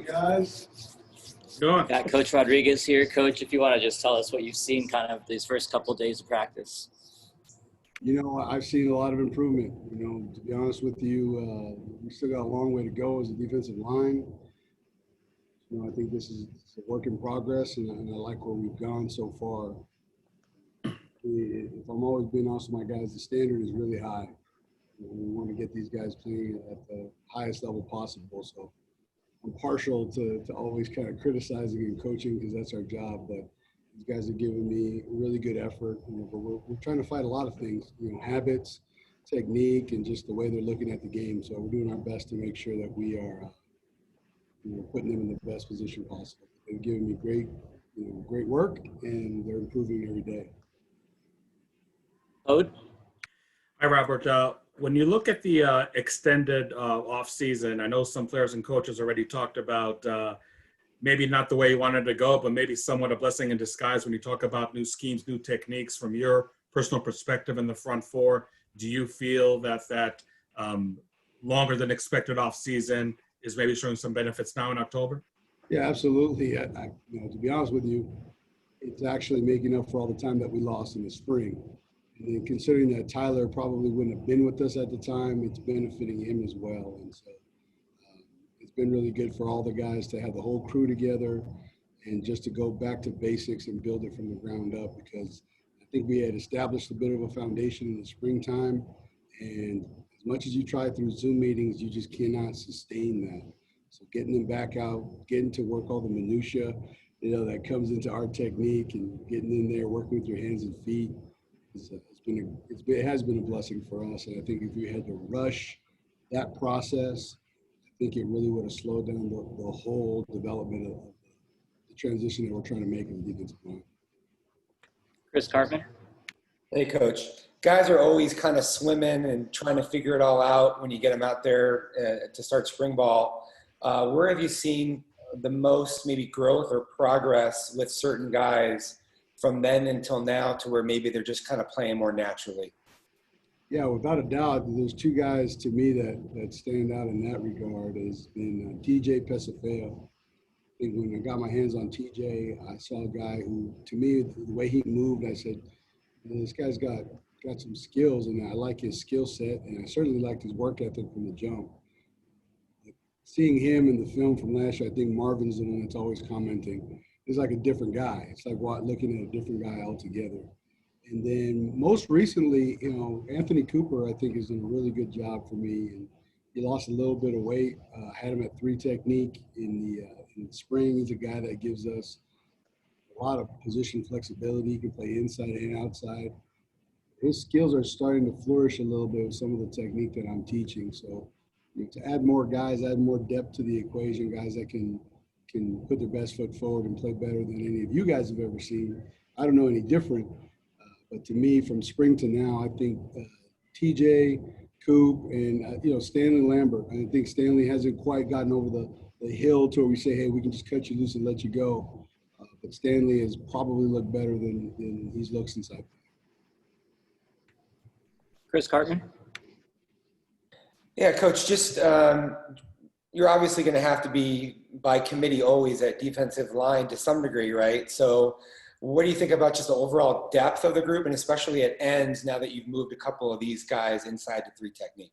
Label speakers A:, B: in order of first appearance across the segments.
A: Guys,
B: Got Coach Rodriguez here. Coach, if you want to just tell us what you've seen kind of these first couple of days of practice.
A: you know, I've seen a lot of improvement. You know, to be honest with you, we still got a long way to go as a defensive line. You know, I think this is a work in progress, and I like where we've gone so far. If I'm always being honest with my guys, the standard is really high. You know, we want to get these guys playing at the highest level possible. So I'm partial to always kind of criticizing and coaching because that's our job. But these guys are giving me really good effort. You know, but we're trying to fight a lot of things, you know, habits, technique, and just the way they're looking at the game. So we're doing our best to make sure that we are, you know, putting them in the best position possible. They're giving me great work, and they're improving every day.
B: Ode?
C: Hi, Robert. When you look at the extended off season, I know some players and coaches already talked about maybe not the way you wanted to go, but maybe somewhat a blessing in disguise when you talk about new schemes, new techniques. From your personal perspective in the front four, do you feel that longer than expected off season is maybe showing some benefits now in October?
A: Yeah, absolutely. You know, to be honest with you, it's actually making up for all the time that we lost in the spring. And then considering that Tyler probably wouldn't have been with us at the time, it's benefiting him as well. And so it's been really good for all the guys to have the whole crew together and just to go back to basics and build it from the ground up, because I think we had established a bit of a foundation in the springtime. And as much as you try through Zoom meetings, you just cannot sustain that. So getting them back out, getting to work all the minutia, you know, that comes into our technique, and getting in there, working with your hands and feet. It has been a blessing for us, and I think if we had to rush that process, I think it really would have slowed down the whole development of the transition that we're trying to make in the defensive line.
B: Chris Carpenter?
D: Hey, Coach. Guys are always kind of swimming and trying to figure it all out when you get them out there to start spring ball. Where have you seen the most maybe growth or progress with certain guys from then until now to where maybe they're just kind of playing more naturally?
A: Yeah, without a doubt, there's two guys to me that stand out in that regard. Has been DJ Pesafeo. I think when I got my hands on TJ, I saw a guy who, to me, the way he moved, I said, this guy's got some skills, and I like his skill set, and I certainly liked his work ethic from the jump. Seeing him in the film from last year, I think Marvin's the one that's always commenting. He's like a different guy. It's like looking at a different guy altogether. And then most recently, you know, Anthony Cooper, I think, has done a really good job for me. And he lost a little bit of weight. Had him at 3 technique in the spring. He's a guy that gives us a lot of position flexibility. He can play inside and outside. His skills are starting to flourish a little bit with some of the technique that I'm teaching. So, you know, to add more guys, add more depth to the equation, guys that can put their best foot forward and play better than any of you guys have ever seen. I don't know any different, but to me, from spring to now, I think TJ, Coop, and you know, Stanley Lambert. I think Stanley hasn't quite gotten over the hill to where we say, hey, we can just cut you loose and let you go. But Stanley has probably looked better than he's looked since I've been.
B: Chris Cartman?
D: Yeah, Coach, just you're obviously going to have to be by committee always at defensive line to some degree, right? So what do you think about just the overall depth of the group, and especially at ends now that you've moved a couple of these guys inside the 3 technique?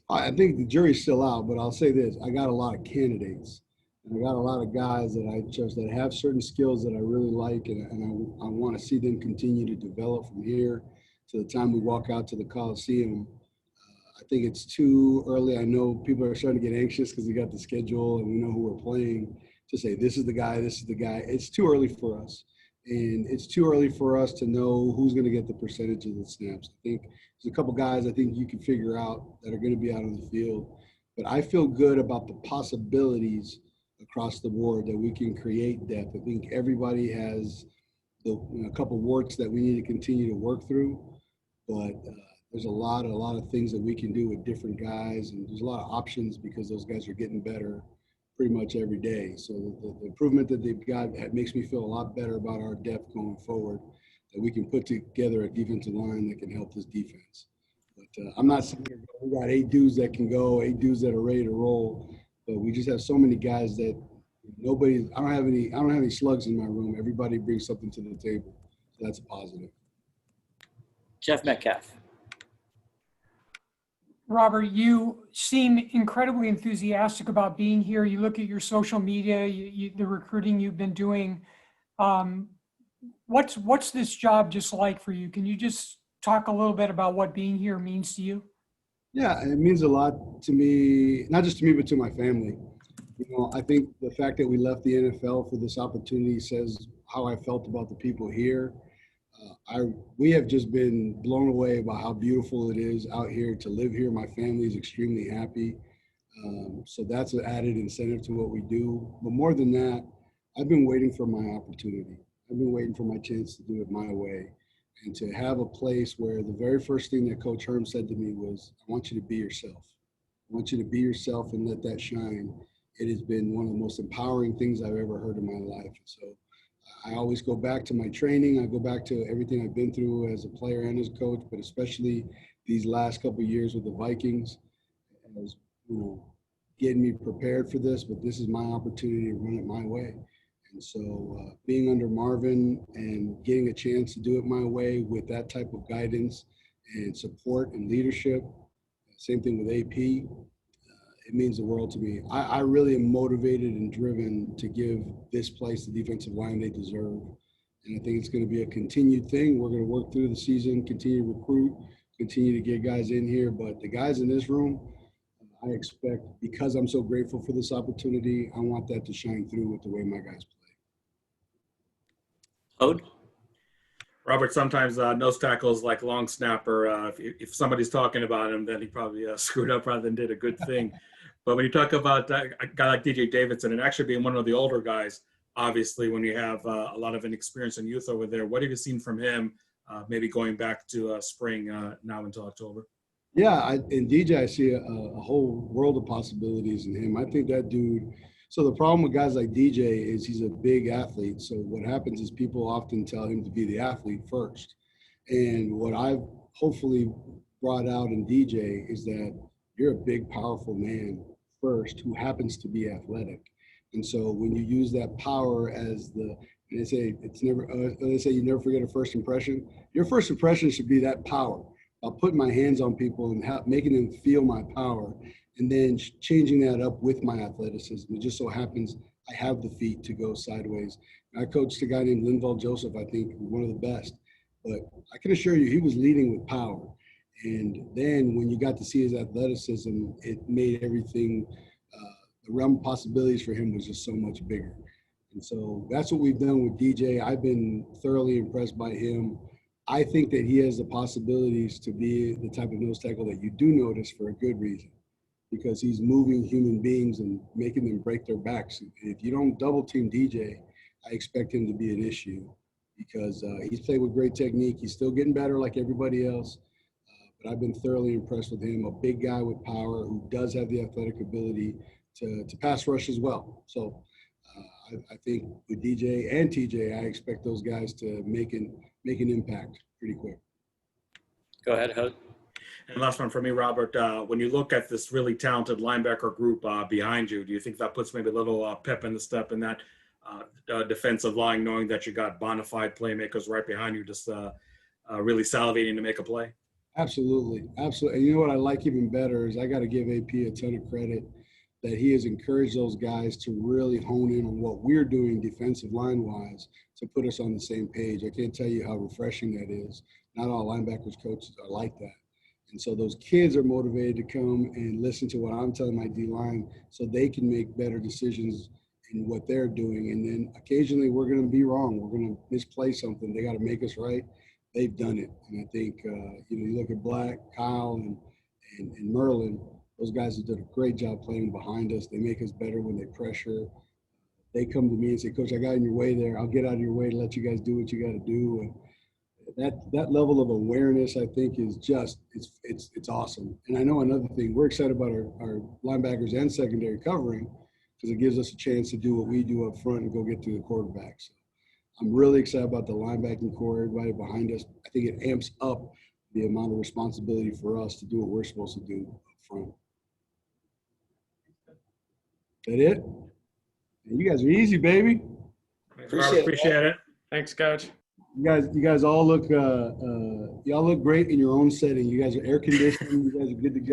A: I think the jury's still out, but I'll say this. I got a lot of candidates. And I got a lot of guys that I chose that have certain skills that I really like, and I want to see them continue to develop from here to the time we walk out to the Coliseum. I think it's too early. I know people are starting to get anxious because we got the schedule and we know who we're playing, to say this is the guy, this is the guy. It's too early for us. And it's too early for us to know who's going to get the percentage of the snaps. I think there's a couple guys I think you can figure out that are going to be out on the field. But I feel good about the possibilities across the board that we can create depth. I think everybody has a couple warts that we need to continue to work through. But there's a lot of things that we can do with different guys, and there's a lot of options because those guys are getting better pretty much every day. So the improvement that they've got makes me feel a lot better about our depth going forward, that we can put together a defensive line that can help this defense. But I'm not saying we got 8 dudes that can go, 8 dudes that are ready to roll, but we just have so many guys that I don't have any slugs in my room. Everybody brings something to the table. So that's a positive.
B: Jeff Metcalf.
E: Robert, you seem incredibly enthusiastic about being here. You look at your social media, the recruiting you've been doing. What's this job just like for you? Can you just talk a little bit about what being here means to you?
A: Yeah, it means a lot to me, not just to me, but to my family. I think the fact that we left the NFL for this opportunity says how I felt about the people here. We have just been blown away by how beautiful it is out here to live here. My family is extremely happy. So that's an added incentive to what we do. But more than that, I've been waiting for my opportunity. I've been waiting for my chance to do it my way and to have a place where the very first thing that Coach Herm said to me was, I want you to be yourself. I want you to be yourself and let that shine. It has been one of the most empowering things I've ever heard in my life. So I always go back to my training. I go back to everything I've been through as a player and as a coach, but especially these last couple of years with the Vikings, as getting me prepared for this. But this is my opportunity to run it my way. And so being under Marvin and getting a chance to do it my way with that type of guidance and support and leadership, same thing with AP. It means the world to me. I really am motivated and driven to give this place the defensive line they deserve. And I think it's going to be a continued thing. We're going to work through the season, continue to recruit, continue to get guys in here. But the guys in this room, I expect, because I'm so grateful for this opportunity, I want that to shine through with the way my guys play.
B: Ode?
C: Robert, sometimes nose tackles like long snapper. If somebody's talking about him, then he probably screwed up rather than did a good thing. But when you talk about a guy like DJ Davidson and actually being one of the older guys, obviously when you have a lot of inexperience and youth over there, what have you seen from him, maybe going back to spring now until October?
A: Yeah, in DJ, I see a whole world of possibilities in him. I think that dude. So the problem with guys like DJ is he's a big athlete. So what happens is people often tell him to be the athlete first. And what I've hopefully brought out in DJ is that you're a big, powerful man first who happens to be athletic. And so when you use that power as they say you never forget a first impression. Your first impression should be that power. I'll put my hands on people and making them feel my power, and then changing that up with my athleticism. It just so happens I have the feet to go sideways. I coached a guy named Linval Joseph, I think one of the best, but I can assure you he was leading with power. And then when you got to see his athleticism, it made everything, the realm of possibilities for him was just so much bigger. And so that's what we've done with DJ. I've been thoroughly impressed by him. I think that he has the possibilities to be the type of nose tackle that you do notice for a good reason, because he's moving human beings and making them break their backs. If you don't double team DJ, I expect him to be an issue because he's played with great technique. He's still getting better like everybody else, but I've been thoroughly impressed with him, a big guy with power who does have the athletic ability to pass rush as well. So I think with DJ and TJ, I expect those guys to make an impact pretty quick.
B: Go ahead, Hope.
C: And last one for me, Robert. When you look at this really talented linebacker group behind you, do you think that puts maybe a little pep in the step in that defensive line, knowing that you got bona fide playmakers right behind you, just really salivating to make a play?
A: Absolutely. Absolutely. And you know what I like even better is I got to give AP a ton of credit that he has encouraged those guys to really hone in on what we're doing defensive line-wise to put us on the same page. I can't tell you how refreshing that is. Not all linebackers coaches are like that. And so those kids are motivated to come and listen to what I'm telling my D-line so they can make better decisions in what they're doing. And then occasionally we're going to be wrong. We're going to misplay something. They got to make us right. They've done it. And I think, you look at Black, Kyle, and Merlin, those guys have done a great job playing behind us. They make us better when they pressure. They come to me and say, Coach, I got in your way there. I'll get out of your way to let you guys do what you got to do. And that level of awareness, I think, is just it's awesome. And I know another thing, we're excited about our linebackers and secondary covering because it gives us a chance to do what we do up front and go get to the quarterback. So I'm really excited about the linebacking core, everybody behind us. I think it amps up the amount of responsibility for us to do what we're supposed to do up front. That it? You guys are easy, baby.
C: Thanks, Robert. Appreciate it.
F: Thanks, Coach.
A: You guys all look y'all look great in your own setting. You guys are air conditioned. You guys are good to go.